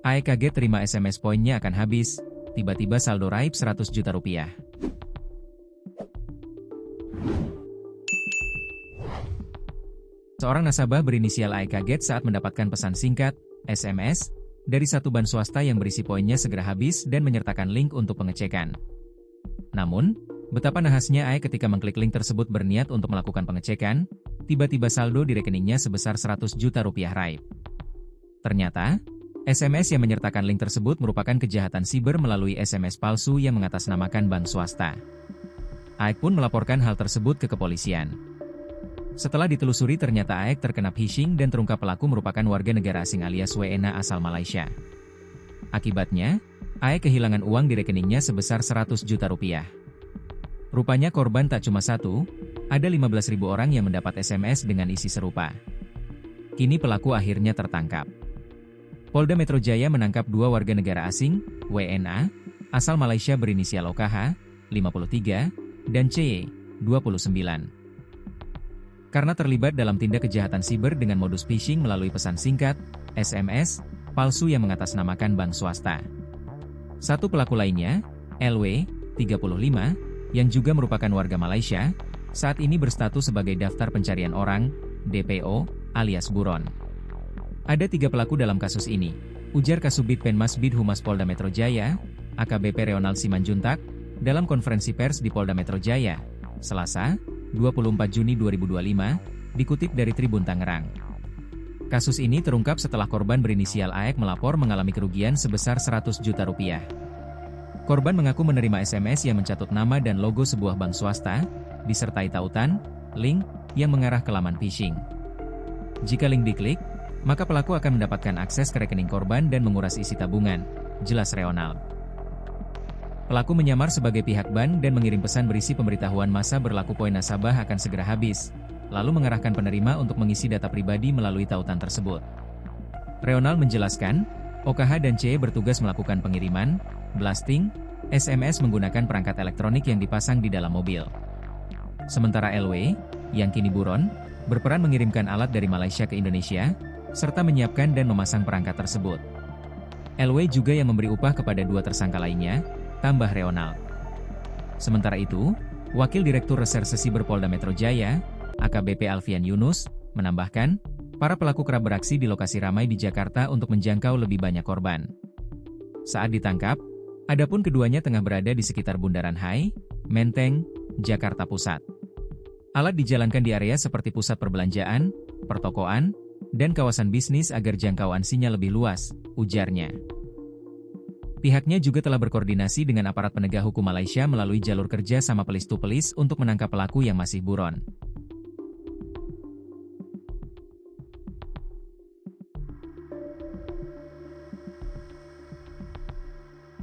AE kaget terima SMS poinnya akan habis, tiba-tiba saldo raib 100 juta rupiah. Seorang nasabah berinisial AE kaget saat mendapatkan pesan singkat, SMS, dari satu bank swasta yang berisi poinnya segera habis dan menyertakan link untuk pengecekan. Namun, betapa nahasnya AE ketika mengklik link tersebut berniat untuk melakukan pengecekan, tiba-tiba saldo di rekeningnya sebesar 100 juta rupiah raib. Ternyata, SMS yang menyertakan link tersebut merupakan kejahatan siber melalui SMS palsu yang mengatasnamakan bank swasta. AE pun melaporkan hal tersebut ke kepolisian. Setelah ditelusuri ternyata AE terkena phishing dan terungkap pelaku merupakan warga negara asing alias WNA asal Malaysia. Akibatnya, AE kehilangan uang di rekeningnya sebesar 100 juta rupiah. Rupanya korban tak cuma satu, ada 15.000 orang yang mendapat SMS dengan isi serupa. Kini pelaku akhirnya tertangkap. Polda Metro Jaya menangkap dua warga negara asing, WNA, asal Malaysia berinisial OKH, 53, dan CY, 29. Karena terlibat dalam tindak kejahatan siber dengan modus phishing melalui pesan singkat, SMS, palsu yang mengatasnamakan bank swasta. Satu pelaku lainnya, LW, 35, yang juga merupakan warga Malaysia, saat ini berstatus sebagai daftar pencarian orang, DPO, alias buron. Ada 3 pelaku dalam kasus ini, ujar Kasubdit Penmas Bid Humas Polda Metro Jaya, AKBP Reonald Simanjuntak, dalam konferensi pers di Polda Metro Jaya, Selasa, 24 Juni 2025, dikutip dari Tribun Tangerang. Kasus ini terungkap setelah korban berinisial AEK melapor mengalami kerugian sebesar 100 juta rupiah. Korban mengaku menerima SMS yang mencatut nama dan logo sebuah bank swasta, disertai tautan, link, yang mengarah ke laman phishing. Jika link diklik, maka pelaku akan mendapatkan akses ke rekening korban dan menguras isi tabungan, jelas Reonald. Pelaku menyamar sebagai pihak bank dan mengirim pesan berisi pemberitahuan masa berlaku poin nasabah akan segera habis, lalu mengarahkan penerima untuk mengisi data pribadi melalui tautan tersebut. Reonald menjelaskan, OKH dan CE bertugas melakukan pengiriman, blasting, SMS menggunakan perangkat elektronik yang dipasang di dalam mobil. Sementara LW, yang kini buron, berperan mengirimkan alat dari Malaysia ke Indonesia, serta menyiapkan dan memasang perangkat tersebut. LW juga yang memberi upah kepada 2 tersangka lainnya, tambah Reonald. Sementara itu, Wakil Direktur Reserse Siber Polda Metro Jaya, AKBP Alfian Yunus, menambahkan, para pelaku kerap beraksi di lokasi ramai di Jakarta untuk menjangkau lebih banyak korban. Saat ditangkap, adapun keduanya tengah berada di sekitar Bundaran HI, Menteng, Jakarta Pusat. Alat dijalankan di area seperti pusat perbelanjaan, pertokoan, dan kawasan bisnis agar jangkauan sinyal lebih luas, ujarnya. Pihaknya juga telah berkoordinasi dengan aparat penegak hukum Malaysia melalui jalur kerja sama Polis to Polis untuk menangkap pelaku yang masih buron.